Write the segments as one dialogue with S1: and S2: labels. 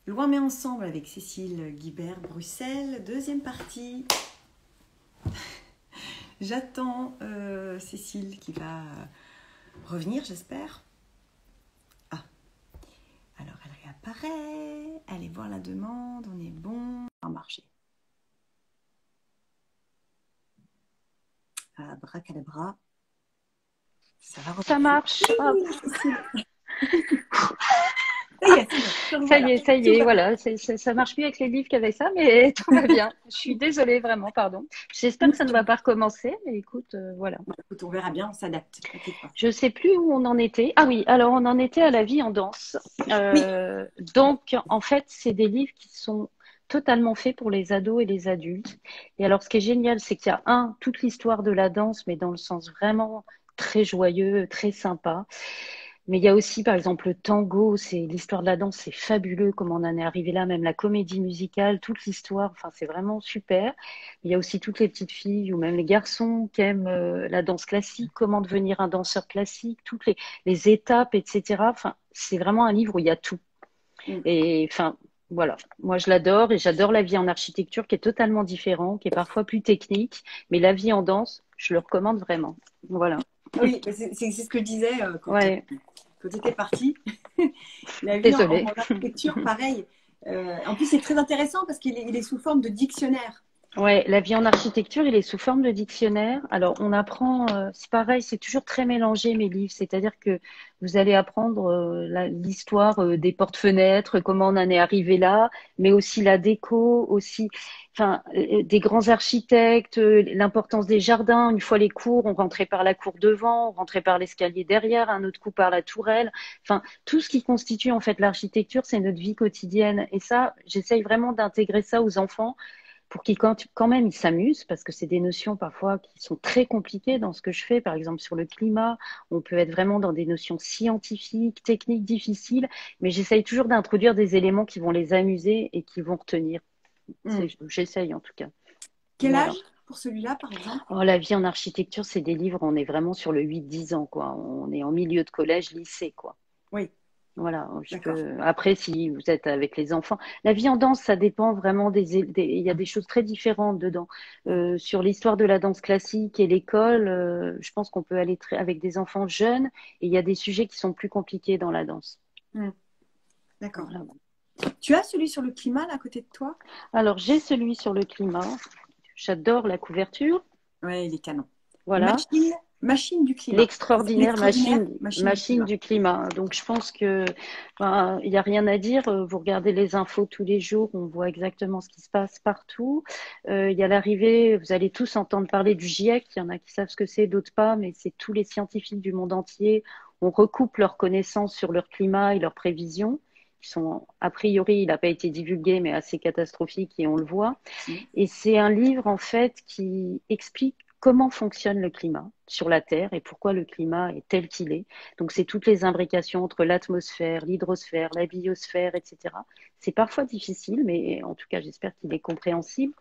S1: Loin mais ensemble avec Cécile Guibert, Bruxelles, deuxième partie. J'attends Cécile qui va revenir, j'espère. Ah, alors elle réapparaît, allez voir la demande, on est bon. Ça va marcher. Abracadabra. Ça va
S2: Ça
S1: repartir.
S2: marche. Hop.
S1: Ça
S2: Ça y est, voilà. Ça marche mieux avec les livres qu'avec ça, mais tout va bien. Je suis désolée, vraiment, pardon. J'espère que ça ne va pas recommencer, mais écoute, voilà.
S1: Écoute, on verra bien, on s'adapte.
S2: Je sais plus où on en était. Ah oui, alors on en était à la vie en danse.
S1: Oui.
S2: Donc, en fait, c'est des livres qui sont totalement faits pour les ados et les adultes. Et alors, ce qui est génial, c'est qu'il y a toute l'histoire de la danse, mais dans le sens vraiment très joyeux, très sympa. Mais il y a aussi, par exemple, le tango, c'est l'histoire de la danse, c'est fabuleux, comment on en est arrivé là, même la comédie musicale, toute l'histoire, enfin, c'est vraiment super. Il y a aussi toutes les petites filles ou même les garçons qui aiment la danse classique, comment devenir un danseur classique, les étapes, etc. Enfin, c'est vraiment un livre où il y a tout. Et enfin, voilà, moi je l'adore et j'adore la vie en architecture qui est totalement différent, qui est parfois plus technique, mais la vie en danse, je le recommande vraiment. Voilà.
S1: Oui, c'est ce que je disais
S2: Ouais,
S1: quand tu étais partie. La vie en
S2: désolée.
S1: architecture, pareil. En plus, c'est très intéressant parce qu'il est sous forme de dictionnaire.
S2: Ouais, la vie en architecture, il est sous forme de dictionnaire. Alors, on apprend, c'est pareil, c'est toujours très mélangé mes livres. C'est-à-dire que vous allez apprendre l'histoire des portes-fenêtres, comment on en est arrivé là, mais aussi la déco, aussi, enfin, des grands architectes, l'importance des jardins. Une fois les cours, on rentrait par la cour devant, on rentrait par l'escalier derrière, un autre coup par la tourelle. Enfin, tout ce qui constitue en fait l'architecture, c'est notre vie quotidienne. Et ça, j'essaye vraiment d'intégrer ça aux enfants pour qu'ils quand même ils s'amusent, parce que c'est des notions parfois qui sont très compliquées dans ce que je fais. Par exemple, sur le climat, on peut être vraiment dans des notions scientifiques, techniques difficiles, mais j'essaye toujours d'introduire des éléments qui vont les amuser et qui vont retenir. J'essaye en tout cas.
S1: Quel
S2: Voilà.
S1: âge pour celui-là, par exemple?
S2: Oh, la vie en architecture, c'est des livres, on est vraiment sur le 8-10 ans, quoi. On est en milieu de collège, lycée, quoi.
S1: Oui,
S2: Voilà,
S1: d'accord.
S2: Après, si vous êtes avec les enfants, la vie en danse, ça dépend vraiment il y a des choses très différentes dedans. Sur l'histoire de la danse classique et l'école, je pense qu'on peut aller avec des enfants jeunes et il y a des sujets qui sont plus compliqués dans la danse.
S1: D'accord.
S2: Voilà.
S1: Tu as celui sur le climat là à côté de toi?
S2: Alors, j'ai celui sur le climat. J'adore la couverture.
S1: Ouais, il est canon.
S2: Voilà.
S1: Machine du climat.
S2: L'extraordinaire
S1: L'extraordinaire machine du
S2: machine
S1: climat.
S2: du climat. Donc, je pense que il n'y a rien à dire. Vous regardez les infos tous les jours, on voit exactement ce qui se passe partout. Il y a l'arrivée, vous allez tous entendre parler du GIEC. Il y en a qui savent ce que c'est, d'autres pas, mais c'est tous les scientifiques du monde entier. On recoupe leurs connaissances sur leur climat et leurs prévisions, qui sont, a priori, il n'a pas été divulgué, mais assez catastrophiques et on le voit. Et c'est un livre, en fait, qui explique comment fonctionne le climat sur la Terre et pourquoi le climat est tel qu'il est. Donc, c'est toutes les imbrications entre l'atmosphère, l'hydrosphère, la biosphère, etc. C'est parfois difficile, mais en tout cas, j'espère qu'il est compréhensible.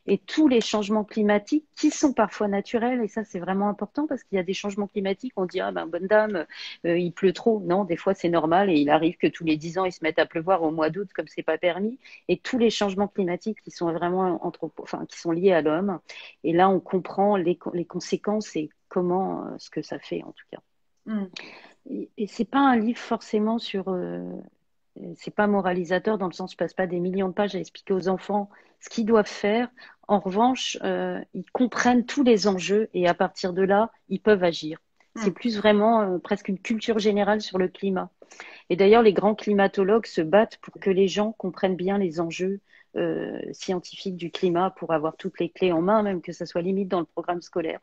S2: Et tous les changements climatiques qui sont parfois naturels, et ça, c'est vraiment important parce qu'il y a des changements climatiques, on dit, ah ben, bonne dame, il pleut trop. Non, des fois, c'est normal et il arrive que tous les 10 ans, il se mette à pleuvoir au mois d'août comme c'est pas permis. Et tous les changements climatiques qui sont vraiment qui sont liés à l'homme. Et là, on comprend les conséquences et comment, ce que ça fait en tout cas. Et c'est pas un livre forcément c'est pas moralisateur dans le sens où je passe pas des millions de pages à expliquer aux enfants ce qu'ils doivent faire. En revanche, ils comprennent tous les enjeux et à partir de là, ils peuvent agir. C'est plus vraiment presque une culture générale sur le climat. Et d'ailleurs, les grands climatologues se battent pour que les gens comprennent bien les enjeux scientifiques du climat pour avoir toutes les clés en main, même que ça soit limite dans le programme scolaire.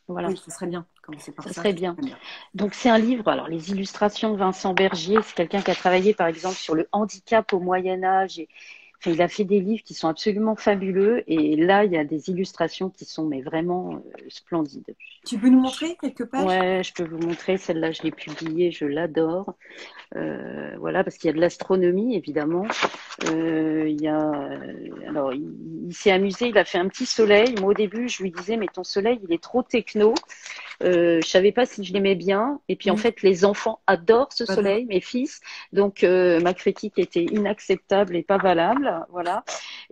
S2: Voilà,
S1: Oui, ce serait bien. Commencer par
S2: ça
S1: ça,
S2: serait
S1: ce
S2: bien.
S1: serait bien.
S2: Donc c'est un livre, alors les illustrations de Vincent Bergier, c'est quelqu'un qui a travaillé par exemple sur le handicap au Moyen Âge et enfin, il a fait des livres qui sont absolument fabuleux et là il y a des illustrations qui sont mais vraiment splendides.
S1: Tu peux nous montrer quelques pages?
S2: Ouais, je peux vous montrer, celle-là je l'ai publiée, je l'adore. Voilà, parce qu'il y a de l'astronomie, évidemment. Alors, il s'est amusé, il a fait un petit soleil. Moi, au début, je lui disais, mais ton soleil, il est trop techno. Je savais pas si je l'aimais bien. Et puis en
S1: Oui,
S2: fait, les enfants adorent ce
S1: j'adore.
S2: soleil, mes fils. Donc ma critique était inacceptable et pas valable. Voilà.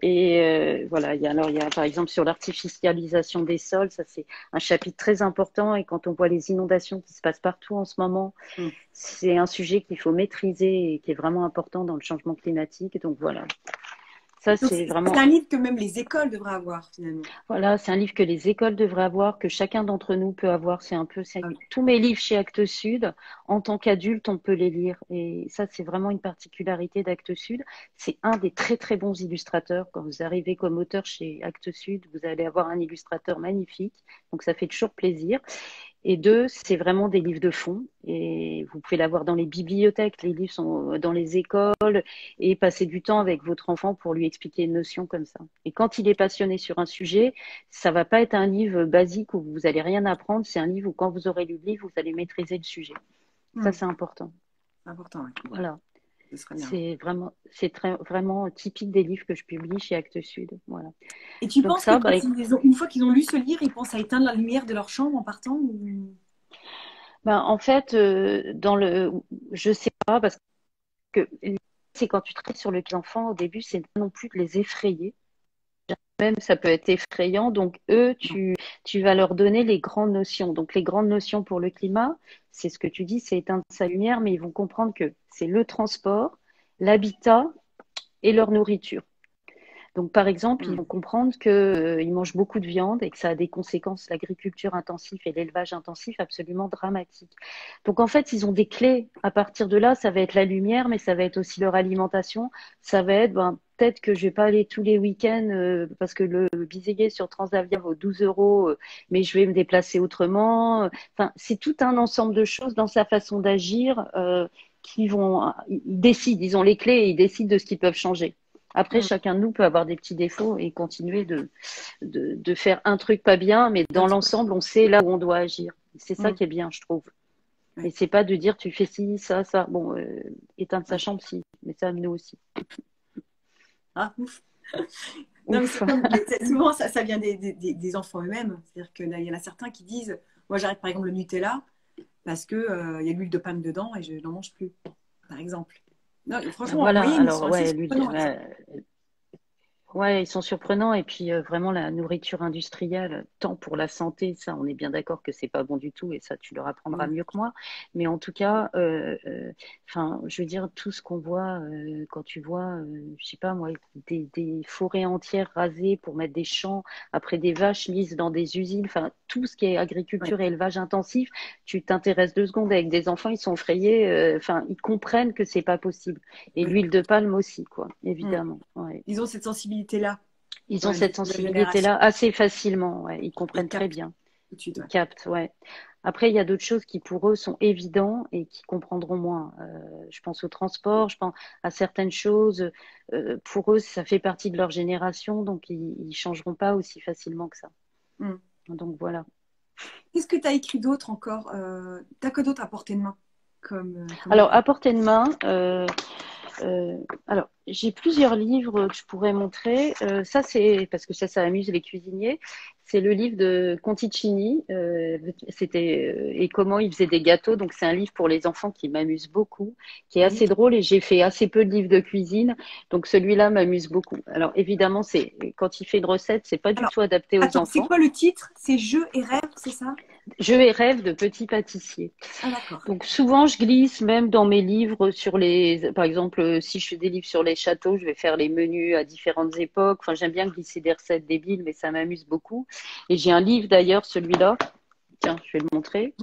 S2: Et voilà. Il y a par exemple sur l'artificialisation des sols, ça c'est un chapitre très important. Et quand on voit les inondations qui se passent partout en ce moment,
S1: Mm.
S2: c'est un sujet qu'il faut maîtriser et qui est vraiment important dans le changement climatique. Donc voilà. Ça,
S1: Donc,
S2: c'est
S1: c'est
S2: vraiment
S1: un livre que même les écoles devraient avoir, finalement.
S2: voilà, c'est un livre que les écoles devraient avoir, que chacun d'entre nous peut avoir.
S1: Ah oui.
S2: Tous mes livres chez Actes Sud. En tant qu'adulte, on peut les lire. Et ça, c'est vraiment une particularité d'Actes Sud. C'est un des très, très bons illustrateurs. Quand vous arrivez comme auteur chez Actes Sud, vous allez avoir un illustrateur magnifique. Donc, ça fait toujours plaisir. Et deux, c'est vraiment des livres de fond. Et vous pouvez l'avoir dans les bibliothèques, les livres sont dans les écoles, et passer du temps avec votre enfant pour lui expliquer une notion comme ça. Et quand il est passionné sur un sujet, ça va pas être un livre basique où vous allez rien apprendre. C'est un livre où quand vous aurez lu le livre, vous allez maîtriser le sujet. Ça,
S1: Mm.
S2: c'est important.
S1: C'est important, oui.
S2: Voilà.
S1: Ce serait bien.
S2: Vraiment typique des livres que je publie chez Actes Sud. Voilà.
S1: Et tu
S2: Donc
S1: penses que
S2: ça, bah,
S1: une fois qu'ils ont lu ce livre, ils pensent à éteindre la lumière de leur chambre en partant ou...
S2: ben, en fait, je sais pas parce que c'est quand tu traites sur les enfants au début, c'est pas non plus de les effrayer. Même ça peut être effrayant. Donc eux,
S1: Non.
S2: tu vas leur donner les grandes notions. Donc les grandes notions pour le climat, c'est ce que tu dis, c'est éteindre sa lumière, mais ils vont comprendre que c'est le transport, l'habitat et leur nourriture. Donc, par exemple, ils
S1: Mm.
S2: vont comprendre qu'ils mangent beaucoup de viande et que ça a des conséquences, l'agriculture intensive et l'élevage intensif, absolument dramatiques. Donc, en fait, ils ont des clés. À partir de là, ça va être la lumière, mais ça va être aussi leur alimentation. Ça va être, ben, peut-être que je vais pas aller tous les week-ends parce que le biséguet sur Transavia vaut 12 euros, mais je vais me déplacer autrement. Enfin, c'est tout un ensemble de choses dans sa façon d'agir qui vont, ils décident, ils ont les clés et ils décident de ce qu'ils peuvent changer. Après,
S1: Mm.
S2: chacun de nous peut avoir des petits défauts et continuer de faire un truc pas bien, mais
S1: Un
S2: dans
S1: petit peu.
S2: l'ensemble, on sait là où on doit agir. C'est ça
S1: Mm.
S2: qui est bien, je trouve. Et
S1: Ouais.
S2: c'est pas de dire tu fais ci, ça, ça. Bon, éteindre sa
S1: Ouais.
S2: chambre, si, mais ça, nous aussi.
S1: Ah, ouf. Non, mais
S2: Ouf.
S1: c'est comme, mais souvent, ça vient des enfants eux-mêmes. C'est-à-dire qu'il y en a certains qui disent, moi j'arrête par exemple le Nutella parce que il y a l'huile de palme dedans et je n'en mange plus, par exemple. Non, et
S2: Ben
S1: franchement, en
S2: voilà,
S1: moyenne, ils sont
S2: alors
S1: assez
S2: ouais,
S1: surprenants, les enfants.
S2: ouais, ils sont surprenants et puis vraiment la nourriture industrielle, tant pour la santé, ça on est bien d'accord que c'est pas bon du tout et ça tu leur apprendras
S1: Mm.
S2: mieux que moi. Mais en tout cas, enfin, je veux dire tout ce qu'on voit quand tu vois, je sais pas moi, des forêts entières rasées pour mettre des champs après des vaches mises dans des usines, enfin tout ce qui est
S1: Ouais.
S2: agriculture et élevage intensif, tu t'intéresses 2 secondes avec des enfants, ils sont effrayés, enfin ils comprennent que c'est pas possible. Et
S1: Ouais.
S2: l'huile de palme aussi, quoi,
S1: Mm.
S2: évidemment. Ouais.
S1: Ils ont cette sensibilité-là,
S2: Ils ont
S1: ouais,
S2: cette
S1: de génération.
S2: sensibilité-là assez facilement, ouais. Ils
S1: Ils
S2: comprennent très
S1: captent
S2: bien,
S1: tout de suite.
S2: ils
S1: Ouais.
S2: captent, ouais. Après, il y a d'autres choses qui pour eux sont évidents et qui comprendront moins. Je pense au transport, je pense à certaines choses. Pour eux, ça fait partie de leur génération, donc ils changeront pas aussi facilement que ça.
S1: Mm.
S2: Donc voilà.
S1: Qu'est-ce que tu as écrit d'autre encore? Tu as que d'autres à portée de main comme
S2: Alors,
S1: livre?
S2: à portée de main, alors j'ai plusieurs livres que je pourrais montrer. Ça, c'est parce que ça amuse les cuisiniers. C'est le livre de Conticini. C'était et comment il faisait des gâteaux. Donc c'est un livre pour les enfants qui m'amuse beaucoup, qui est
S1: Oui.
S2: assez drôle et j'ai fait assez peu de livres de cuisine. Donc celui-là m'amuse beaucoup. Alors évidemment, c'est quand il fait une recette, c'est pas du
S1: Alors,
S2: tout adapté aux
S1: attends, c'est
S2: enfants.
S1: quoi le titre? C'est Jeux et rêves, c'est ça?
S2: Je et rêve de petit pâtissier.
S1: Ah, d'accord.
S2: Donc souvent, je glisse même dans mes livres sur les, par exemple, si je fais des livres sur les châteaux, je vais faire les menus à différentes époques. Enfin, j'aime bien glisser des recettes débiles, mais ça m'amuse beaucoup. Et j'ai un livre d'ailleurs, celui-là. Tiens, je vais le montrer.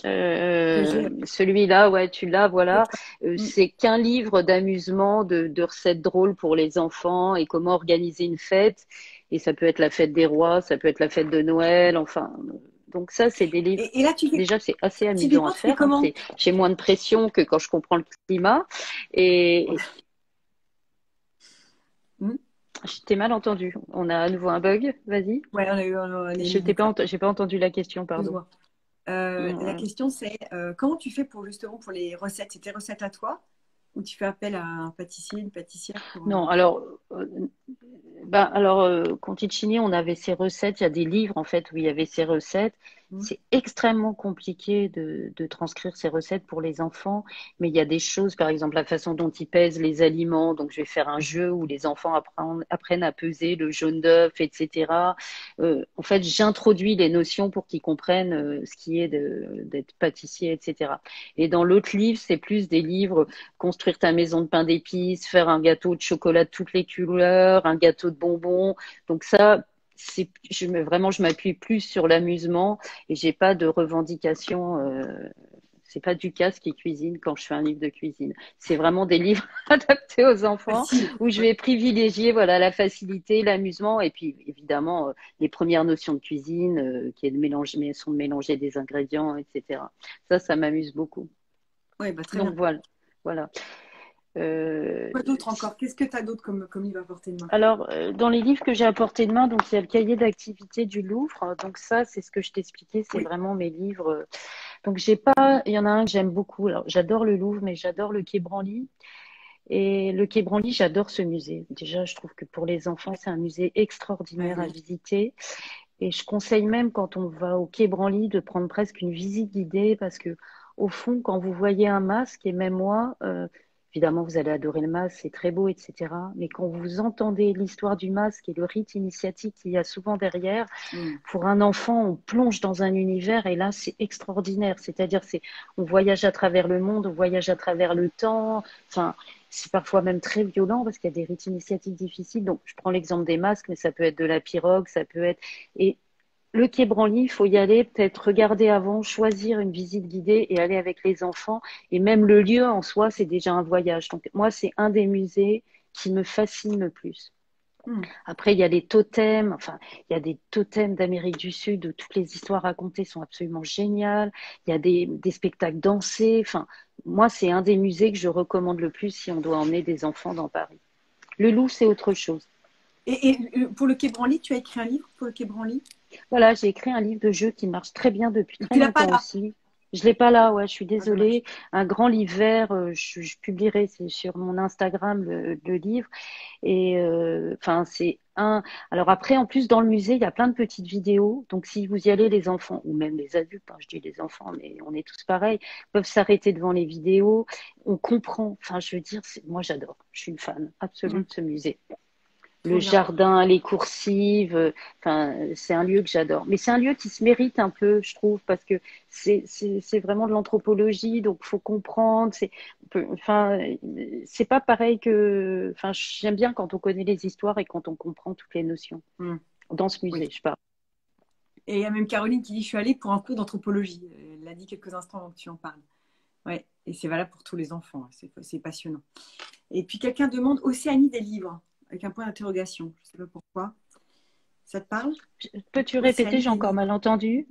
S1: Que j'ai.
S2: Celui-là, ouais, tu l'as, voilà.
S1: Mm.
S2: C'est qu'un livre d'amusement, de recettes drôles pour les enfants et comment organiser une fête. Et ça peut être la fête des rois, ça peut être la fête de Noël, enfin. Donc ça, c'est des livres.
S1: Et là, tu fais,
S2: Déjà, c'est assez amusant à
S1: typiquement, tu fais
S2: faire, hein.
S1: comment?
S2: J'ai moins de pression que quand je comprends le climat. Et
S1: Mm.
S2: je t'ai mal entendu. On a à nouveau un bug. Vas-y.
S1: Ouais, on a eu un
S2: Je t'ai
S1: énigme.
S2: pas, j'ai pas entendu la question, pardon.
S1: Excuse-moi. La
S2: Euh,
S1: question, c'est comment tu fais pour justement pour les recettes? C'est tes recettes à toi ou tu fais appel à un pâtissier, une pâtissière pour.
S2: Non, euh, alors Conticini, on avait ses recettes. Il y a des livres en fait où il y avait ses recettes.
S1: Mm.
S2: C'est extrêmement compliqué de transcrire ces recettes pour les enfants, mais il y a des choses, par exemple la façon dont ils pèsent les aliments. Donc, je vais faire un jeu où les enfants apprennent à peser le jaune d'œuf, etc. En fait, j'introduis les notions pour qu'ils comprennent ce qui est d'être pâtissier, etc. Et dans l'autre livre, c'est plus des livres construire ta maison de pain d'épices, faire un gâteau de chocolat de toutes les couleurs, un gâteau de bonbons. Donc ça, vraiment, je m'appuie plus sur l'amusement et j'ai pas de revendication. C'est pas Ducasse qui cuisine quand je fais un livre de cuisine. C'est vraiment des livres adaptés aux enfants
S1: Facile.
S2: où je
S1: Ouais.
S2: vais privilégier voilà la facilité, l'amusement et puis évidemment les premières notions de cuisine qui est de mélanger, mais sont de mélanger des ingrédients, etc. Ça m'amuse beaucoup.
S1: Ouais, bah, très
S2: Donc
S1: bien.
S2: voilà, voilà. Euh,
S1: Quoi d'autre encore? Qu'est-ce que tu as d'autre comme livre à portée de main?
S2: Alors, dans les livres que j'ai à portée de main, donc il y a le cahier d'activité du Louvre. Donc ça, c'est ce que je t'expliquais, c'est
S1: Oui.
S2: vraiment mes livres. Donc j'ai pas, il y en a un que j'aime beaucoup. Alors j'adore le Louvre, mais j'adore le Quai Branly. Et le Quai Branly, j'adore ce musée. Déjà, je trouve que pour les enfants, c'est un musée
S1: Ouais,
S2: extraordinaire à
S1: oui.
S2: visiter. Et je conseille même quand on va au Quai Branly de prendre presque une visite guidée parce que au fond, quand vous voyez un masque, et même moi, évidemment, vous allez adorer le masque, c'est très beau, etc. Mais quand vous entendez l'histoire du masque et le rite initiatique qu'il y a souvent derrière,
S1: Mm.
S2: pour un enfant, on plonge dans un univers et là, c'est extraordinaire. C'est-à-dire, on voyage à travers le monde, on voyage à travers le temps. Enfin, c'est parfois même très violent parce qu'il y a des rites initiatiques difficiles. Donc, je prends l'exemple des masques, mais ça peut être de la pirogue, ça peut être. Et le Quai Branly, il faut y aller, peut-être regarder avant, choisir une visite guidée et aller avec les enfants. Et même le lieu en soi, c'est déjà un voyage. Donc, moi, c'est un des musées qui me fascine le plus.
S1: Mm.
S2: Après, il y a les totems, enfin, il y a des totems d'Amérique du Sud où toutes les histoires racontées sont absolument géniales. Il y a des spectacles dansés. Enfin, moi, c'est un des musées que je recommande le plus si on doit emmener des enfants dans Paris. Le Louvre, c'est autre chose.
S1: Et pour le Quai Branly, tu as écrit un livre pour le Quai Branly?
S2: Voilà, j'ai écrit un livre de jeu qui marche très bien depuis très
S1: Tu l'as pas
S2: longtemps
S1: là?
S2: aussi. Je l'ai pas là, ouais, je suis
S1: Ah, dommage.
S2: désolée. Un grand livre vert, je publierai c'est sur mon Instagram le livre. Et enfin, c'est un. Alors après, en plus, dans le musée, il y a plein de petites vidéos. Donc, si vous y allez, les enfants, ou même les adultes, hein, je dis les enfants, mais on est tous pareils, peuvent s'arrêter devant les vidéos. On comprend. Enfin, je veux dire, moi, j'adore. Je suis une fan absolue
S1: Mm.
S2: de ce musée. Le
S1: Trop bien.
S2: jardin, les coursives, enfin, c'est un lieu que j'adore. Mais c'est un lieu qui se mérite un peu, je trouve, parce que c'est vraiment de l'anthropologie, donc faut comprendre. Enfin, c'est pas pareil que. Enfin, j'aime bien quand on connaît les histoires et quand on comprend toutes les notions.
S1: Mm.
S2: Dans ce
S1: Oui.
S2: musée, je parle.
S1: Et il y a même Caroline qui dit, je suis allée pour un cours d'anthropologie. Elle l'a dit quelques instants avant que tu en parles. Ouais. Et c'est valable pour tous les enfants. C'est passionnant. Et puis quelqu'un demande Océanie des livres, avec un point d'interrogation. Je ne sais pas pourquoi. Ça te parle?
S2: Peux-tu répéter?
S1: Océanie
S2: J'ai
S1: des
S2: encore
S1: livres.
S2: mal entendu.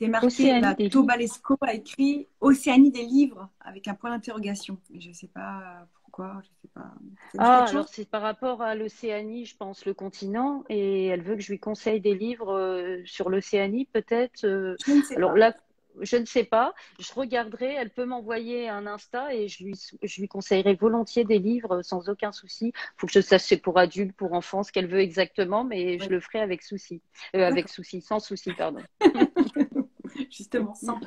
S1: C'est marqué,
S2: Océanie
S1: là,
S2: des livres.
S1: Tobalesco a écrit Océanie des livres avec un point d'interrogation. Mais je ne sais pas pourquoi, je sais pas. Ça dit
S2: Ah,
S1: quelque
S2: alors
S1: chose?
S2: c'est par rapport à l'Océanie, je pense, le continent, et elle veut que je lui conseille des livres sur l'Océanie, peut-être.
S1: Je ne sais
S2: Alors
S1: pas.
S2: là, je ne sais pas, je regarderai, elle peut m'envoyer un Insta et je lui conseillerai volontiers des livres sans aucun souci. Il faut que je sache c'est pour adultes, pour enfants, ce qu'elle veut exactement, mais je
S1: Oui,
S2: le ferai avec souci. Avec
S1: d'accord.
S2: souci, sans souci, pardon.
S1: Justement, sans.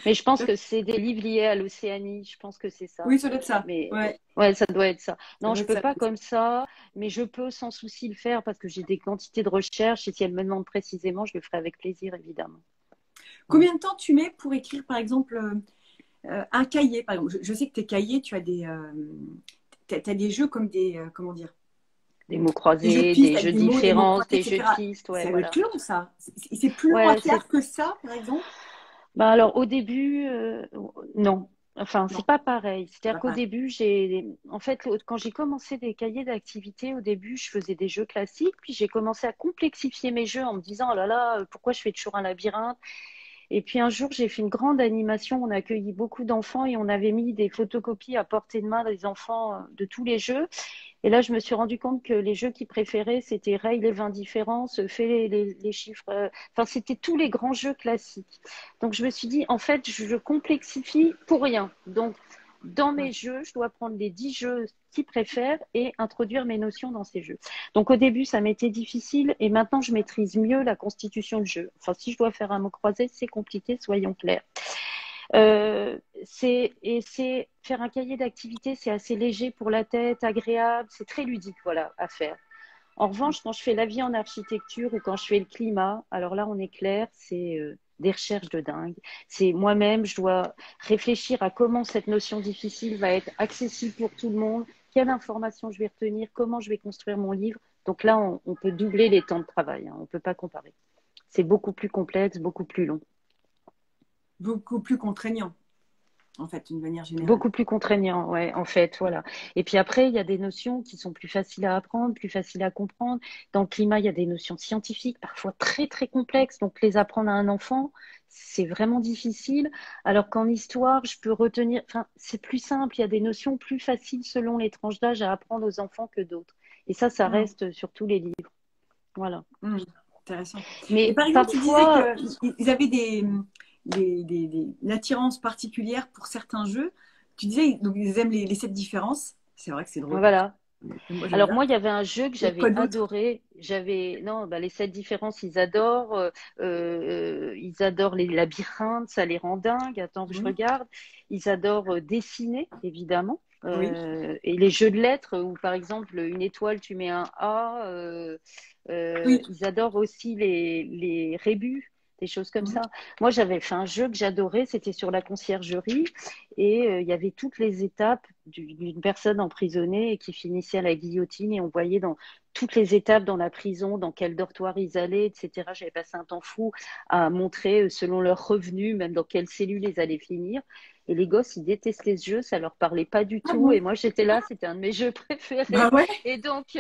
S2: Mais je pense que c'est des livres liés à l'Océanie. Je pense que c'est ça.
S1: Oui, ça doit être ça.
S2: Mais
S1: Ouais,
S2: ouais, ça doit être ça.
S1: ça
S2: Non,
S1: doit
S2: je
S1: être
S2: peux
S1: ça.
S2: pas comme ça, mais je peux sans souci le faire parce que j'ai des quantités de recherche et si elle me demande précisément, je le ferai avec plaisir, évidemment. Mm.
S1: Combien de temps tu mets pour écrire, par exemple, un cahier? Par exemple, je sais que tes cahiers, tu as t'as des jeux comme des, comment dire,
S2: Des mots
S1: des jeux de
S2: croisés,
S1: pistes
S2: des
S1: avec
S2: jeux de
S1: des mots, des mots
S2: différence,
S1: croisés,
S2: des jeux de
S1: etc.
S2: pistes, ouais,
S1: Ça doit être
S2: voilà.
S1: long, ça. C'est plus long à
S2: Ouais,
S1: faire que ça, par exemple?
S2: bah alors au début, non. Enfin, c'est
S1: Non,
S2: pas pareil.
S1: c'est
S2: C'est-à-dire
S1: pas
S2: qu'au
S1: pareil.
S2: début, en fait, quand j'ai commencé des cahiers d'activité, au début, je faisais des jeux classiques, puis j'ai commencé à complexifier mes jeux en me disant, oh là là, pourquoi je fais toujours un labyrinthe? Et puis un jour, j'ai fait une grande animation. On a accueilli beaucoup d'enfants et on avait mis des photocopies à portée de main des enfants de tous les jeux. Et là, je me suis rendu compte que les jeux qu'ils préféraient, c'était Ray les 20 différences, fais les chiffres. Enfin, c'était tous les grands jeux classiques. Donc, je me suis dit, en fait, je complexifie pour rien. Donc, dans
S1: Ouais.
S2: mes jeux, je dois prendre les 10 jeux qu'ils préfèrent et introduire mes notions dans ces jeux. Donc au début, ça m'était difficile et maintenant, je maîtrise mieux la constitution de jeu. Enfin, si je dois faire un mot croisé, c'est compliqué, soyons clairs. C'est faire un cahier d'activité, c'est assez léger pour la tête, agréable, c'est très ludique, voilà, à faire. En revanche, quand je fais la vie en architecture ou quand je fais le climat, alors là, on est clair, c'est des recherches de dingue. C'est moi-même, je dois réfléchir à comment cette notion difficile va être accessible pour tout le monde, quelle information je vais retenir, comment je vais construire mon livre. Donc là, on peut doubler les temps de travail, hein, on ne peut pas comparer. C'est beaucoup plus complexe, beaucoup plus long.
S1: Beaucoup plus contraignant, en fait, d'une manière générale.
S2: Beaucoup plus contraignant, ouais, en fait, voilà. Et puis après, il y a des notions qui sont plus faciles à apprendre, plus faciles à comprendre. Dans le climat, il y a des notions scientifiques, parfois très, très complexes. Donc, les apprendre à un enfant, c'est vraiment difficile. Alors qu'en histoire, je peux retenir, enfin, c'est plus simple. Il y a des notions plus faciles selon les tranches d'âge à apprendre aux enfants que d'autres. Et ça
S1: Mm,
S2: reste sur tous les livres. Voilà.
S1: mm, intéressant. Et
S2: Mais
S1: par exemple, tu disais
S2: parfois,
S1: qu'ils avaient une attirance particulière pour certains jeux. Tu disais donc ils aiment les 7 différences. C'est vrai que c'est drôle.
S2: voilà.
S1: Moi, j'aime
S2: Alors
S1: bien.
S2: moi, il y avait un jeu que
S1: Et
S2: j'avais
S1: quoi d'autre?
S2: adoré. Non, bah, les 7 différences, ils adorent. Ils adorent les labyrinthes, ça les rend dingues. Attends que je
S1: Mhm.
S2: regarde. Ils adorent dessiner, évidemment.
S1: Oui,
S2: Et les jeux de lettres, où par exemple une étoile, tu mets un A.
S1: oui.
S2: Ils adorent aussi les rébus, des choses comme
S1: Mhm.
S2: ça. Moi, j'avais fait un jeu que j'adorais. C'était sur la conciergerie. Et il y avait toutes les étapes d'une personne emprisonnée et qui finissait à la guillotine. Et on voyait dans toutes les étapes dans la prison, dans quel dortoir ils allaient, etc. J'avais passé un temps fou à montrer, selon leurs revenus, même dans quelle cellule ils allaient finir. Et les gosses, ils détestaient ce jeu, ça leur parlait pas du
S1: Ah
S2: tout. Et
S1: bon?
S2: moi, j'étais là, c'était un de mes jeux
S1: Bah
S2: préférés.
S1: ouais.
S2: Et donc,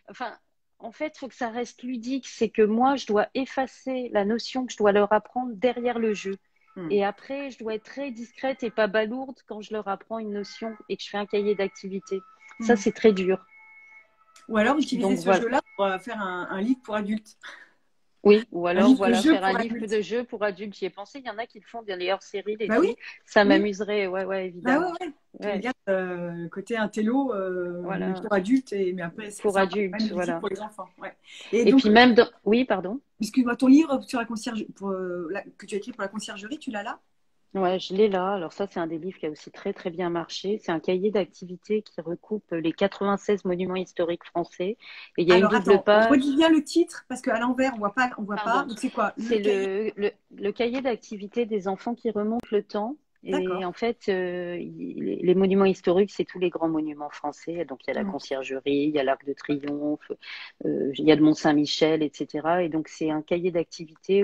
S2: enfin, en fait, il faut que ça reste ludique. C'est que moi, je dois effacer la notion que je dois leur apprendre derrière le jeu.
S1: Hmm.
S2: Et après, je dois être très discrète et pas balourde quand je leur apprends une notion et que je fais un cahier d'activité. Ça,
S1: Hmm.
S2: c'est très dur.
S1: Ou alors utiliser
S2: Donc
S1: ce
S2: voilà.
S1: jeu-là pour faire un livre pour adultes.
S2: Oui, ou
S1: Un
S2: alors
S1: livre
S2: voilà,
S1: jeu
S2: faire
S1: pour
S2: un livre
S1: adultes.
S2: de jeu pour adultes. J'y ai pensé. Il y en a qui le font dans les hors-séries
S1: Bah oui,
S2: l'été. Ça
S1: oui.
S2: m'amuserait. Ouais, ouais,
S1: Bah ouais,
S2: évidemment.
S1: ouais. Tu
S2: Ouais,
S1: regardes le côté intello, mais
S2: voilà.
S1: pour adultes, mais après, c'est
S2: Pour
S1: quand même
S2: adultes,
S1: utile
S2: voilà.
S1: pour les enfants. Ouais. Et
S2: Et
S1: donc,
S2: puis même dans... Oui, pardon.
S1: excuse-moi, ton livre sur la concierge, que tu as écrit pour la conciergerie, tu l'as là?
S2: Ouais, je l'ai là. Alors ça, c'est un des livres qui a aussi très très bien marché. C'est un cahier d'activités qui recoupe les 96 monuments historiques français. Et il y a une
S1: Alors
S2: double
S1: attends, redis
S2: page.
S1: bien le titre, parce qu'à l'envers, on voit pas.
S2: Pardon.
S1: Donc c'est quoi? Le
S2: C'est
S1: cahier?
S2: le cahier d'activité des enfants qui remontent le temps. Et
S1: D'accord.
S2: en fait, les monuments historiques, c'est tous les grands monuments français. Donc, il y a la
S1: Hmm.
S2: Conciergerie, il y a l'Arc de Triomphe, il y a le Mont-Saint-Michel, etc. Et donc, c'est un cahier d'activité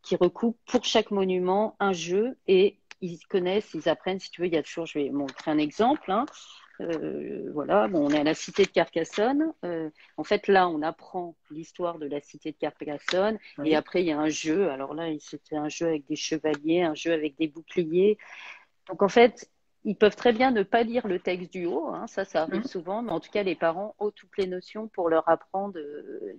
S2: qui recoupe pour chaque monument un jeu et ils connaissent, ils apprennent. Si tu veux, il y a toujours, je vais montrer un exemple, hein. Voilà, bon, on est à la cité de Carcassonne. En fait, là, on apprend l'histoire de la cité de Carcassonne. Et
S1: Oui.
S2: après, il y a un jeu. Alors là, c'était un jeu avec des chevaliers, un jeu avec des boucliers. Donc, en fait, ils peuvent très bien ne pas lire le texte du haut. Hein, ça arrive
S1: Hmm.
S2: souvent. Mais en tout cas, les parents ont toutes les notions pour leur apprendre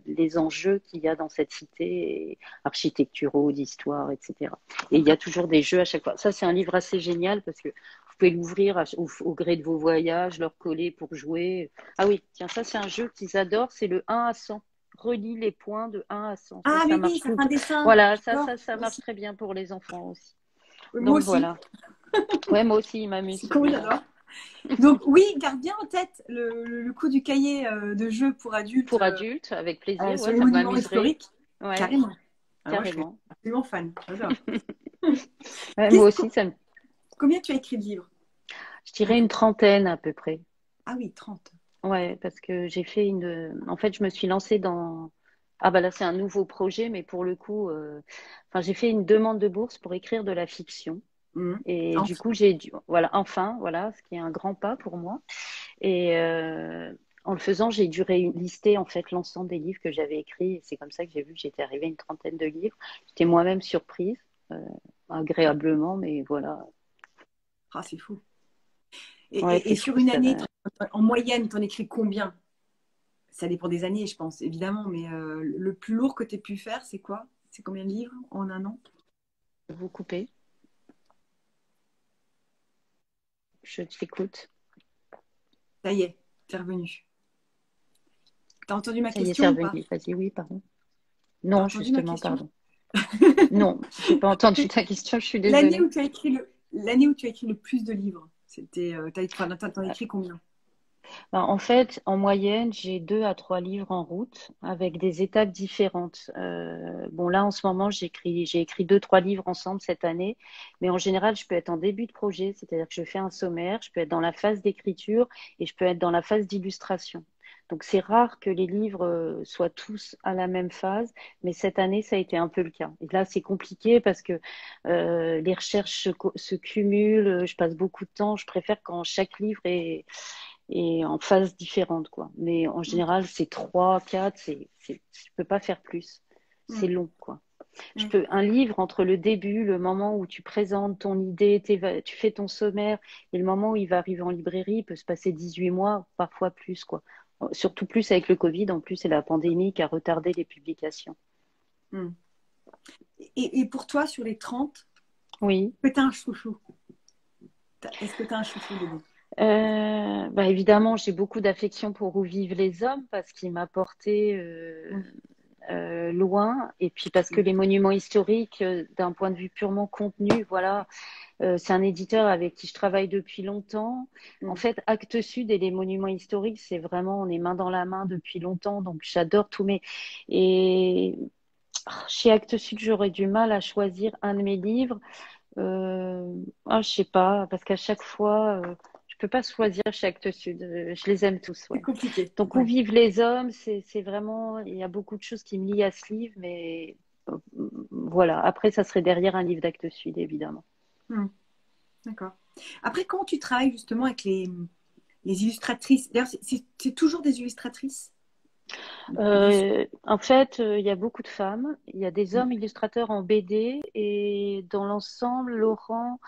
S2: les enjeux qu'il y a dans cette cité, architecturaux, d'histoire, etc. Et il y a
S1: D'accord.
S2: toujours des jeux à chaque fois. Ça, c'est un livre assez génial parce que vous pouvez l'ouvrir au gré de vos voyages, leur coller pour jouer. Ah oui, tiens, ça, c'est un jeu qu'ils adorent. C'est le 1 à 100. Relie les points de 1 à 100.
S1: Ah,
S2: Ça
S1: mais oui,
S2: marche
S1: ça
S2: tout.
S1: fait un dessin.
S2: Voilà,
S1: J'adore,
S2: ça
S1: moi
S2: marche
S1: aussi.
S2: très bien pour les enfants aussi.
S1: Oui, moi
S2: Donc
S1: aussi.
S2: voilà. Ouais, moi aussi, il m'amuse
S1: Comment
S2: celui-là.
S1: j'adore. Donc oui, garde bien en tête le coup du cahier de jeu pour adultes
S2: Pour adultes, avec plaisir,
S1: sur
S2: ouais,
S1: les
S2: ça
S1: monuments
S2: m'amuserait.
S1: historiques.
S2: Ouais,
S1: Carrément. Ah, moi, je suis
S2: carrément.
S1: absolument fan. J'adore.
S2: Ouais, moi
S1: Qu'est-ce-
S2: aussi,
S1: Combien tu as écrit de livres
S2: je
S1: en
S2: dirais
S1: tout?
S2: une trentaine à peu près.
S1: Ah oui, 30.
S2: Ouais, parce que j'ai fait En fait, je me suis lancée dans. Ah bah là, c'est un nouveau projet, mais pour le coup, enfin, j'ai fait une demande de bourse pour écrire de la fiction.
S1: Mhm.
S2: Et du
S1: Enfin.
S2: coup, voilà, enfin, voilà, ce qui est un grand pas pour moi. Et en le faisant, j'ai dû lister en fait l'ensemble des livres que j'avais écrits. Et c'est comme ça que j'ai vu que j'étais arrivée à une trentaine de livres. J'étais moi-même surprise, euh, agréablement, mais voilà.
S1: Ah, c'est fou.
S2: Ouais,
S1: Et
S2: c'est fou.
S1: sur une année, en moyenne, tu en écris combien? Ça dépend des années, je pense, évidemment, mais le plus lourd que tu aies pu faire, c'est quoi? C'est combien de livres en un an?
S2: Vous coupez. je t'écoute.
S1: Ça y est, t'es revenu. T'as entendu ma
S2: Ça y est, c'est
S1: question ou pas?
S2: revenu. Vas-y, oui, pardon.
S1: T'as
S2: Non,
S1: entendu ma
S2: justement,
S1: question?
S2: pardon. Non, j'ai pas entendu ta question, je suis
S1: L'année
S2: désolée.
S1: où tu as écrit l'année où tu as écrit le plus de livres, c'était, t'en as écrit combien?
S2: Ben, en fait, en moyenne, j'ai 2 à 3 livres en route avec des étapes différentes. Bon, là, en ce moment, j'ai écrit 2, 3 livres ensemble cette année, mais en général, je peux être en début de projet, c'est-à-dire que je fais un sommaire, je peux être dans la phase d'écriture et je peux être dans la phase d'illustration. Donc, c'est rare que les livres soient tous à la même phase, mais cette année, ça a été un peu le cas. Et là, c'est compliqué parce que les recherches se cumulent, je passe beaucoup de temps, je préfère quand chaque livre est en phases différentes, quoi. Mais en
S1: Mm,
S2: général, c'est 3, 4, je peux pas faire plus. C'est
S1: mm,
S2: long, quoi.
S1: mm.
S2: Un livre entre le début, le moment où tu présentes ton idée, tu fais ton sommaire, et le moment où il va arriver en librairie, il peut se passer 18 mois, parfois plus, quoi. Surtout plus avec le Covid, en plus, c'est la pandémie qui a retardé les publications.
S1: Mm. Et pour toi, sur les 30,
S2: Oui.
S1: est-ce que tu as un chouchou? Est-ce que tu as un chouchou dedans?
S2: Bah évidemment, j'ai beaucoup d'affection pour Où vivent les hommes parce qu'il m'a porté
S1: Mm,
S2: loin, et puis parce que
S1: mm,
S2: les monuments historiques, d'un point de vue purement contenu, voilà, c'est un éditeur avec qui je travaille depuis longtemps. En
S1: mm,
S2: fait, Actes Sud et les monuments historiques, c'est vraiment, on est main dans la main depuis longtemps, donc j'adore tous mes... Et chez Actes Sud, j'aurais du mal à choisir un de mes livres. Je sais pas, parce qu'à chaque fois, je peux pas choisir chez Actes Sud. Je les aime tous,
S1: c'est
S2: ouais.
S1: compliqué.
S2: Donc, Où
S1: Ouais.
S2: vivent les hommes, c'est vraiment, il y a beaucoup de choses qui me lient à ce livre, mais euh, voilà. Après, ça serait derrière un livre d'Actes Sud, évidemment.
S1: Mm, d'accord. Après, comment tu travailles justement avec les illustratrices? D'ailleurs, c'est toujours des illustratrices?
S2: En fait, il y a beaucoup de femmes, il y a des
S1: Mm,
S2: hommes illustrateurs en BD, et dans l'ensemble, Laurent,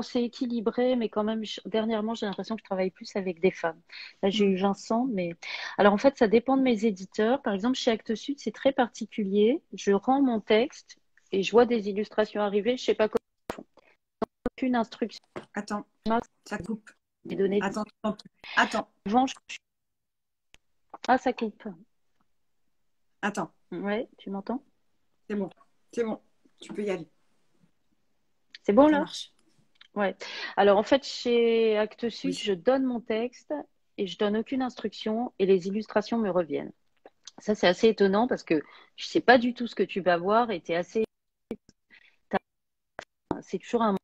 S2: c'est équilibré, mais quand même, dernièrement, j'ai l'impression que je travaille plus avec des femmes. Là, j'ai
S1: mm,
S2: eu Vincent, mais alors en fait, ça dépend de mes éditeurs. Par exemple, chez Actes Sud, c'est très particulier. Je rends mon texte et je vois des illustrations arriver. Je sais pas, aucune instruction
S1: attends, ça coupe.
S2: m'est donnée.
S1: Attends, attends. Attends,
S2: Avant, Ah, ça coupe.
S1: attends.
S2: Ouais, tu m'entends?
S1: C'est bon. C'est bon. Tu peux y aller.
S2: C'est bon
S1: Ça
S2: là?
S1: marche.
S2: Ouais. Alors en fait, chez Actes Sud,
S1: Oui.
S2: je donne mon texte et je donne aucune instruction et les illustrations me reviennent. Ça, c'est assez étonnant parce que je sais pas du tout ce que tu vas voir et c'est toujours un.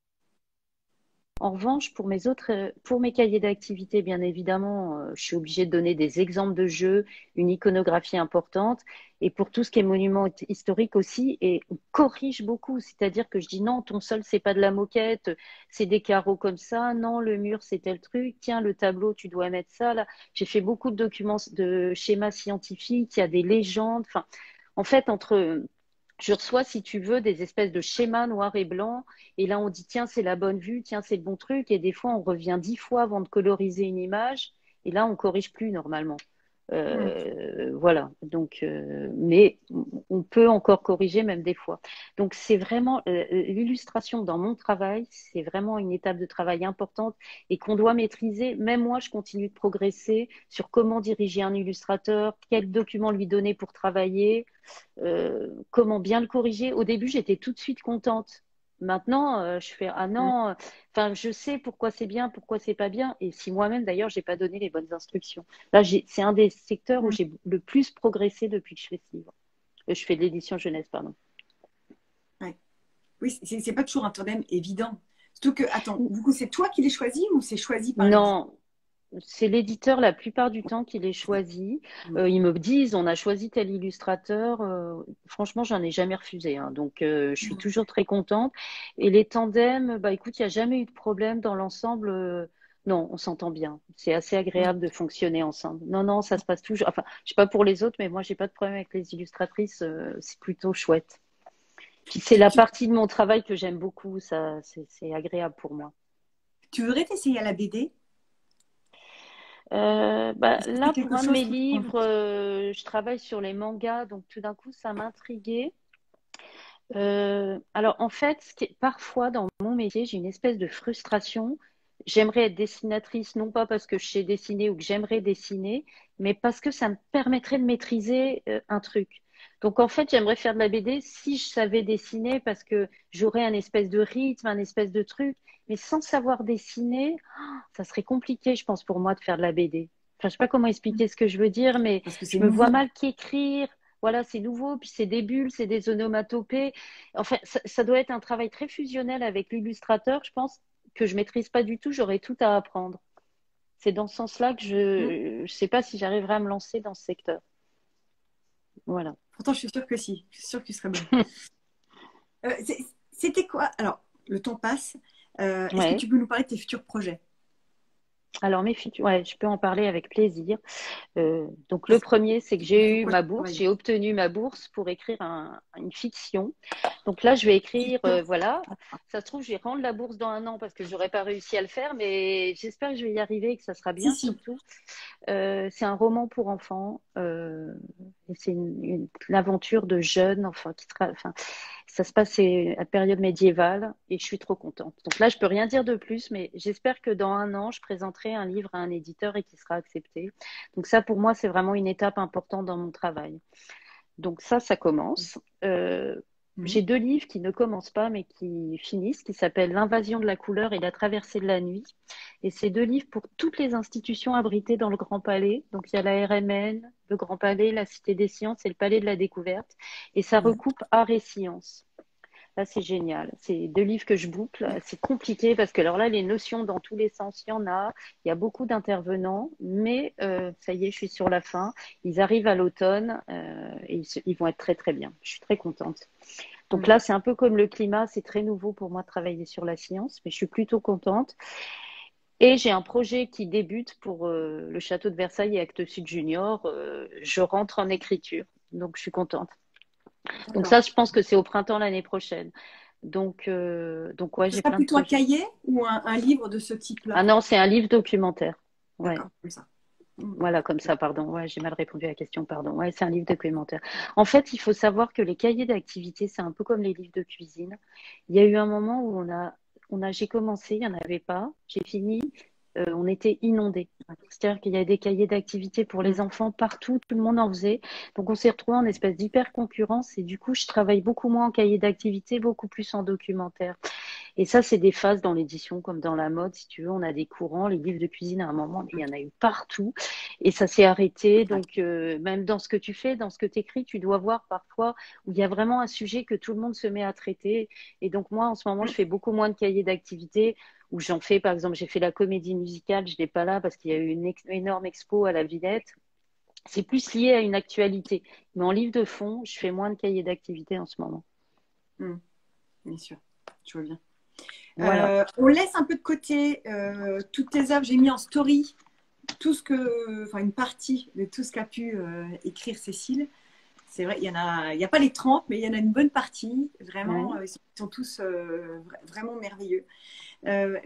S2: En revanche, pour mes cahiers d'activité, bien évidemment, je suis obligée de donner des exemples de jeux, une iconographie importante, et pour tout ce qui est monument historique aussi, et on corrige beaucoup, c'est-à-dire que je dis non, ton sol c'est pas de la moquette, c'est des carreaux comme ça, non, le mur c'est tel truc, tiens, le tableau tu dois mettre ça là. J'ai fait beaucoup de documents, de schémas scientifiques, il y a des légendes, enfin, en fait, je reçois, si tu veux, des espèces de schémas noirs et blancs. Et là, on dit, tiens, c'est la bonne vue, tiens, c'est le bon truc. Et des fois, on revient 10 fois avant de coloriser une image. Et là, on corrige plus normalement.
S1: Mm,
S2: Voilà. Donc, mais on peut encore corriger même des fois. Donc, c'est vraiment l'illustration dans mon travail, c'est vraiment une étape de travail importante et qu'on doit maîtriser. Même moi, je continue de progresser sur comment diriger un illustrateur, quel document lui donner pour travailler, comment bien le corriger. Au début, j'étais tout de suite contente. Maintenant, je fais ah
S1: mm,
S2: non, enfin je sais pourquoi c'est bien, pourquoi c'est pas bien, et si moi-même d'ailleurs j'ai pas donné les bonnes instructions. Là, c'est un des secteurs où
S1: mm.
S2: j'ai le plus progressé depuis que je fais ce livre. Je fais de l'édition jeunesse, pardon.
S1: Ouais. Oui, c'est pas toujours un tandem évident. Surtout que, attends, du coup, c'est toi qui l'as choisi ou c'est choisi par l'éditeur?
S2: Non, c'est l'éditeur la plupart du temps qui les choisit.
S1: Mm,
S2: Ils me disent, on a choisi tel illustrateur. Franchement, j'en ai jamais refusé, hein. Donc, je suis
S1: mm,
S2: toujours très contente. Et les tandems, bah écoute, il n'y a jamais eu de problème dans l'ensemble. Non, on s'entend bien. C'est assez
S1: mm.
S2: agréable de fonctionner ensemble. Non, non, ça se passe toujours. Enfin, je sais pas pour les autres, mais moi, j'ai pas de problème avec les illustratrices. C'est plutôt chouette. Puis c'est
S1: Tu,
S2: la
S1: tu-
S2: partie de mon travail que j'aime beaucoup. Ça, c'est agréable pour moi.
S1: tu voudrais t'essayer à la BD?
S2: Bah,
S1: Est-ce que c'est
S2: là, pour
S1: quelque
S2: un de
S1: chose
S2: mes
S1: qui te tente?
S2: livres, je travaille sur les mangas, donc tout d'un coup, ça m'intriguait. Alors, en fait, parfois dans mon métier, j'ai une espèce de frustration. j'aimerais être dessinatrice, non pas parce que je sais dessiner ou que j'aimerais dessiner, mais parce que ça me permettrait de maîtriser un truc. Donc en fait, j'aimerais faire de la BD si je savais dessiner parce que j'aurais un espèce de rythme, un espèce de truc, mais sans savoir dessiner, ça serait compliqué, je pense, pour moi de faire de la BD. Enfin, je sais pas comment expliquer ce que je veux dire, mais
S1: Parce que
S2: je
S1: c'est
S2: me vois
S1: nouveau.
S2: mal qu'écrire. Voilà, c'est nouveau, puis c'est des bulles, c'est des onomatopées. Enfin, ça doit être un travail très fusionnel avec l'illustrateur, je pense, que je maîtrise pas du tout, j'aurais tout à apprendre. C'est dans ce sens-là que
S1: Hmm.
S2: je ne sais pas si j'arriverai à me lancer dans ce secteur. Voilà.
S1: Pourtant, je suis sûre que si. Je suis sûre que tu serais bonne. C'était quoi? Alors, le temps passe. Est-ce que
S2: Ouais.
S1: tu peux nous parler de tes futurs projets?
S2: Alors mes futurs, ouais, je peux en parler avec plaisir. Donc le premier, c'est que
S1: Tes
S2: j'ai eu
S1: projets
S2: ma
S1: de
S2: bourse,
S1: travail.
S2: j'ai obtenu ma bourse pour écrire une fiction. Donc là, je vais écrire,
S1: Fiction.
S2: voilà, ça se trouve, je vais rendre la bourse dans un an parce que j'aurais pas réussi à le faire, mais j'espère que je vais y arriver et que ça sera
S1: Si,
S2: bien
S1: si.
S2: surtout. C'est un roman pour enfants. Et c'est une aventure de jeunes, enfin, ça se passe à la période médiévale et je suis trop contente. Donc là, je peux rien dire de plus, mais j'espère que dans un an, je présenterai un livre à un éditeur et qu'il sera accepté. Donc ça, pour moi, c'est vraiment une étape importante dans mon travail. Donc ça commence.
S1: Mhm.
S2: J'ai deux livres qui ne commencent pas, mais qui finissent, qui s'appellent L'invasion de la couleur et La traversée de la nuit. Et c'est deux livres pour toutes les institutions abritées dans le Grand Palais. Donc il y a la RMN, le Grand Palais, la Cité des Sciences et le Palais de la Découverte. Et ça
S1: Ouais.
S2: recoupe art et sciences. Là, c'est génial. C'est deux livres que je boucle. C'est compliqué parce que alors là, les notions dans tous les sens, il y en a. Il y a beaucoup d'intervenants, mais ça y est, je suis sur la fin. Ils arrivent à l'automne et ils vont être très très bien. Je suis très contente. Donc
S1: Mhm.
S2: là, c'est un peu comme le climat. C'est très nouveau pour moi de travailler sur la science, mais je suis plutôt contente. Et j'ai un projet qui débute pour le château de Versailles et Actes Sud Junior. Je rentre en écriture, donc je suis contente. Donc
S1: D'accord.
S2: ça, je pense que c'est au printemps l'année prochaine. Donc ouais,
S1: Ce
S2: j'ai
S1: sera
S2: plein de
S1: plutôt un
S2: projets.
S1: cahier ou un livre de ce
S2: Ah
S1: type-là?
S2: non, c'est un livre documentaire. Ouais,
S1: D'accord, comme ça. Mhm.
S2: voilà, comme ça, pardon. Ouais, j'ai mal répondu à la question, pardon. Ouais, c'est un livre documentaire. En fait, il faut savoir que les cahiers d'activité, c'est un peu comme les livres de cuisine. Il y a eu un moment où j'ai commencé, il n'y en avait pas. J'ai fini, on était inondés. C'est-à-dire qu'il y a des cahiers d'activité pour les
S1: Mhm.
S2: enfants partout, tout le monde en faisait. Donc on s'est retrouvé en espèce d'hyper concurrence et du coup, je travaille beaucoup moins en cahier d'activité, beaucoup plus en documentaire. Et ça, c'est des phases dans l'édition comme dans la mode, si tu veux. On a des courants, les livres de cuisine à un moment, il y en a eu partout et ça s'est arrêté.
S1: Ouais.
S2: Donc, même dans ce que tu fais, dans ce que tu écris, tu dois voir parfois où il y a vraiment un sujet que tout le monde se met à traiter. Et donc, moi, en ce moment, je
S1: Mhm.
S2: fais beaucoup moins de cahiers d'activité où j'en fais, par exemple, j'ai fait la comédie musicale, je n'ai pas là parce qu'il y a eu une énorme expo à la Villette. C'est plus lié à une actualité. Mais en livre de fond, je fais moins de cahiers d'activité en ce moment.
S1: Mhm. Bien sûr, je vois bien.
S2: Voilà.
S1: On laisse un peu de côté toutes tes œuvres. J'ai mis en story enfin une partie de tout ce qu'a pu écrire Cécile. C'est vrai, il y a pas les 30, mais il y en a une bonne partie. Vraiment,
S2: Ouais.
S1: ils sont tous vraiment merveilleux.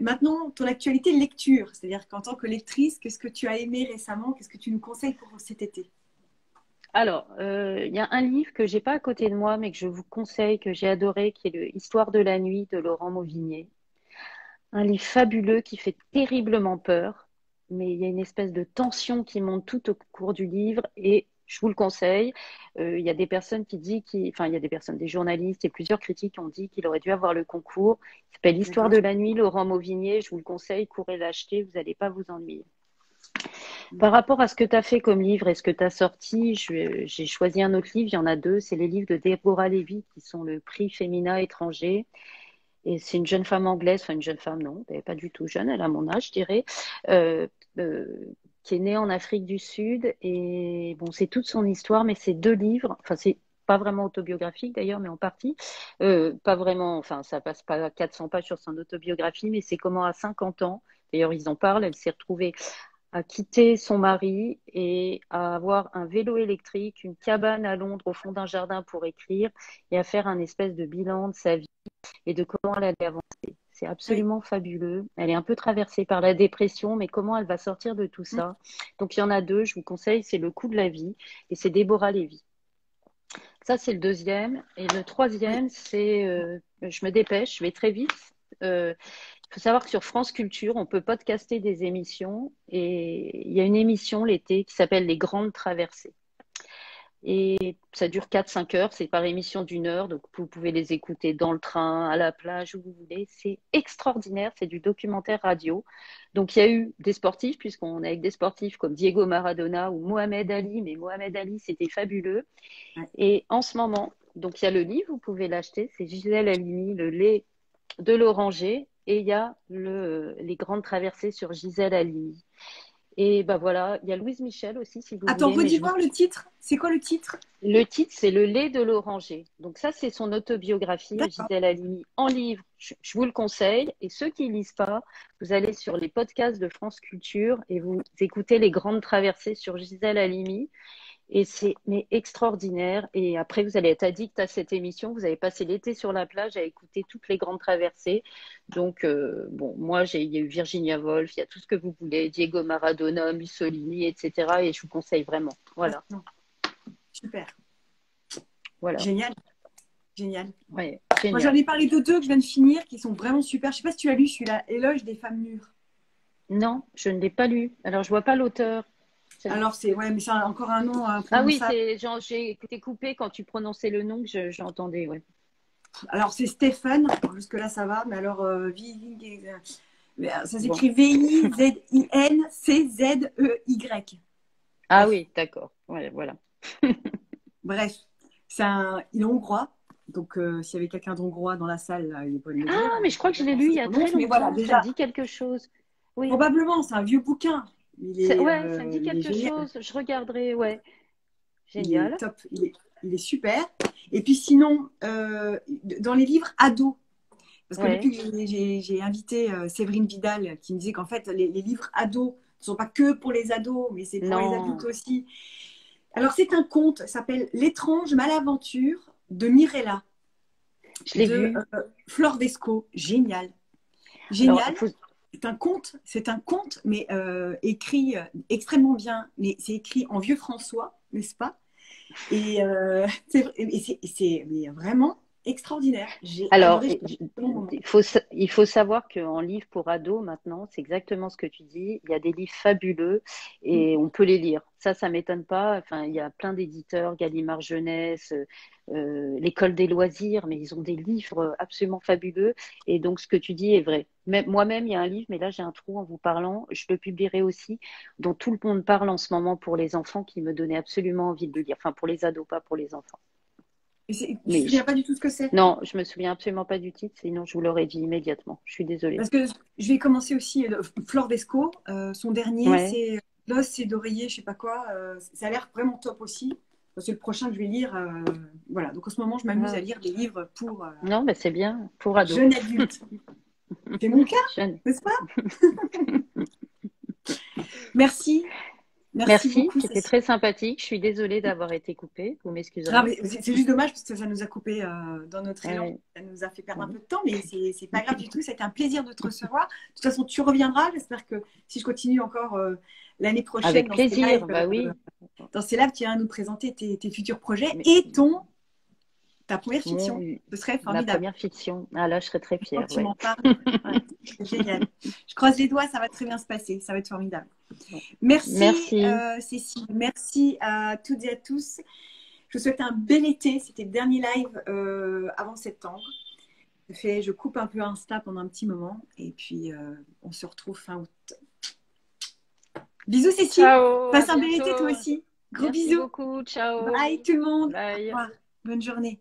S1: Maintenant, ton actualité lecture, c'est-à-dire qu'en tant que lectrice, qu'est-ce que tu as aimé récemment? Qu'est-ce que tu nous conseilles pour cet été?
S2: Alors, il y a un livre que j'ai pas à côté de moi, mais que je vous conseille, que j'ai adoré, qui est le Histoire de la nuit de Laurent Mauvigné. Un livre fabuleux qui fait terriblement peur, mais il y a une espèce de tension qui monte tout au cours du livre et je vous le conseille. Il y a des personnes enfin, il y a des personnes, des journalistes et plusieurs critiques ont dit qu'il aurait dû avoir le concours. Il s'appelle L'Histoire de
S1: D'accord.
S2: la nuit, Laurent Mauvigné. Je vous le conseille, courez l'acheter, vous n'allez pas vous ennuyer. Par rapport à ce que tu as fait comme livre et ce que tu as sorti, j'ai choisi un autre livre, il y en a deux, c'est les livres de Deborah Levy qui sont le prix féminin étranger. Et c'est une jeune femme anglaise, enfin une jeune femme, non, elle n'est pas du tout jeune, elle a mon âge, je dirais, euh, euh, qui est née en Afrique du Sud. Et bon, c'est toute son histoire, mais c'est deux livres, enfin c'est pas vraiment autobiographique d'ailleurs, mais en partie. Pas vraiment, enfin ça passe pas 400 pages sur son autobiographie, mais c'est comment à 50 ans, d'ailleurs ils en parlent, elle s'est retrouvée à quitter son mari et à avoir un vélo électrique, une cabane à Londres au fond d'un jardin pour écrire et à faire un espèce de bilan de sa vie et de comment elle allait avancer. C'est
S1: Oui.
S2: absolument fabuleux. Elle est un peu traversée par la dépression, mais comment elle va sortir de tout
S1: Mm.
S2: ça? Donc il y en a deux, je vous conseille, c'est Le coup de la vie et c'est Déborah Lévy. Ça, c'est le deuxième. Et le
S1: Oui.
S2: troisième, c'est, je me dépêche, je vais très vite. Euh, faut savoir que sur France Culture, on peut podcaster des émissions et il y a une émission l'été qui s'appelle Les Grandes Traversées. Et ça dure 4-5 heures, c'est par émission d'1 heure, donc vous pouvez les écouter dans le train, à la plage, où vous voulez. C'est extraordinaire, c'est du documentaire radio. Donc il y a eu des sportifs, puisqu'on est avec des sportifs comme Diego Maradona ou Mohamed Ali, mais Mohamed Ali, c'était fabuleux.
S1: Ouais.
S2: Et en ce moment, donc il y a le livre, vous pouvez l'acheter, c'est Gisèle Halimi, Le lait de l'oranger, et il y a Les Grandes Traversées sur Gisèle Halimi. Et ben voilà, il y a Louise Michel aussi, si vous
S1: Attends,
S2: voulez.
S1: redis voir le titre. C'est quoi le titre?
S2: Le titre, c'est Le lait de l'oranger. Donc ça, c'est son autobiographie,
S1: D'accord.
S2: Gisèle Halimi, en livre. Je vous le conseille. Et ceux qui ne lisent pas, vous allez sur les podcasts de France Culture et vous écoutez Les Grandes Traversées sur Gisèle Halimi. Et c'est extraordinaire. Et après, vous allez être addict à cette émission. Vous allez passer l'été sur la plage à écouter toutes les grandes traversées. Donc, bon, moi, il y a eu Virginia Woolf, il y a tout ce que vous voulez, Diego Maradona, Mussolini, etc. Et je vous conseille vraiment. Voilà.
S1: Super.
S2: Voilà.
S1: Génial. Génial.
S2: Ouais,
S1: Moi,
S2: génial.
S1: j'en ai parlé de deux que je viens de finir qui sont vraiment super. Je sais pas si tu as lu celui-là, Éloge des femmes mûres.
S2: Non, je ne l'ai pas lu. Alors, je vois pas l'auteur.
S1: Alors, ouais, mais c'est encore un nom
S2: Ah oui,
S1: imprononçable.
S2: j'ai été coupée quand tu prononçais le nom que j'entendais. Ouais.
S1: Alors, c'est Stephen. Jusque-là, ça va. Mais alors, ça
S2: Bon.
S1: s'écrit Vincczey.
S2: Ah
S1: Bref.
S2: oui, d'accord. Ouais, voilà.
S1: Bref, il est hongrois. Donc, s'il y avait quelqu'un d'hongrois dans la salle, là, il peut me le dire.
S2: Ah, mais je crois que je l'ai lu il y a très
S1: Mais voilà,
S2: longtemps. Ça
S1: déjà,
S2: me dit quelque chose. Oui.
S1: probablement, c'est un vieux bouquin.
S2: Ouais, ça me dit
S1: Il est
S2: quelque
S1: génial.
S2: chose. Je regarderai, ouais.
S1: Il est
S2: Génial.
S1: top. Il est super. Et puis sinon, dans les livres ados, parce que
S2: Ouais.
S1: depuis que j'ai invité Séverine Vidal, qui me disait qu'en fait, les livres ados ne sont pas que pour les ados, mais c'est pour les adultes
S2: Non,
S1: aussi. Alors, c'est un conte, ça s'appelle L'étrange malaventure de Mirella,
S2: je l'ai
S1: de
S2: vu.
S1: Flore Descaux. Génial.
S2: Alors,
S1: Génial. C'est un conte, mais écrit extrêmement bien. Mais c'est écrit en vieux François, n'est-ce pas? Et c'est mais vraiment extraordinaire. J'ai
S2: Alors,
S1: adoré. Bon moment.
S2: il faut savoir qu'en livre pour ados, maintenant, c'est exactement ce que tu dis. Il y a des livres fabuleux et on peut les lire. Ça m'étonne pas. Enfin, il y a plein d'éditeurs, Gallimard Jeunesse, l'École des loisirs, mais ils ont des livres absolument fabuleux. Et donc, ce que tu dis est vrai. Moi-même, il y a un livre, mais là, j'ai un trou en vous parlant. Je le publierai aussi, dont tout le monde parle en ce moment pour les enfants, qui me donnait absolument envie de le lire. Enfin, pour les ados, pas pour les enfants.
S1: Tu ne te
S2: Mais
S1: souviens pas du tout ce que c'est?
S2: non, je me souviens absolument pas du titre, sinon je vous l'aurais dit immédiatement. Je suis désolée.
S1: Parce que je vais commencer aussi Flore Descaux. Son dernier,
S2: Ouais.
S1: c'est L'os et d'oreiller, je sais pas quoi. Ça a l'air vraiment top aussi. C'est le prochain que je vais lire. Voilà. Donc en ce moment, je m'amuse
S2: Ah.
S1: à lire des livres pour
S2: Non, mais c'est bien pour ados.
S1: jeunes adultes. C'est mon cas,
S2: Jeune.
S1: n'est-ce pas? Merci. Merci
S2: Merci,
S1: beaucoup,
S2: c'était
S1: Cécile.
S2: très sympathique. Je suis désolée d'avoir été coupée. Vous
S1: Ah,
S2: m'excuserez.
S1: mais c'est juste dommage parce que ça nous a coupé dans notre élan.
S2: Ouais.
S1: Ça nous a fait perdre un peu de temps, mais c'est pas grave du tout. C'était un plaisir de te recevoir. De toute façon, tu reviendras. J'espère que si je continue encore l'année prochaine
S2: Avec
S1: dans ces
S2: plaisir,
S1: lives,
S2: bah oui.
S1: dans ces lives, tu viens nous présenter tes futurs projets
S2: Mais-
S1: et ta première fiction. Ce serait
S2: Ma
S1: formidable.
S2: première fiction. Ah là, je serais très
S1: Quand
S2: fière.
S1: tu
S2: Ouais.
S1: m'en parles, ouais, c'est génial. Je croise les doigts, ça va très bien se passer. Ça va être formidable. Merci,
S2: Merci.
S1: Cécile. Merci à toutes et à tous. Je vous souhaite un bel été. C'était le dernier live avant septembre. Je coupe un peu Insta pendant un petit moment et puis on se retrouve fin août. Bisous, Cécile.
S2: Ciao,
S1: Passe
S2: à
S1: un bel été
S2: bientôt.
S1: toi aussi. Gros
S2: Merci
S1: bisous.
S2: beaucoup. Ciao.
S1: Bye tout le monde. Au
S2: Bye.
S1: revoir. Bonne journée.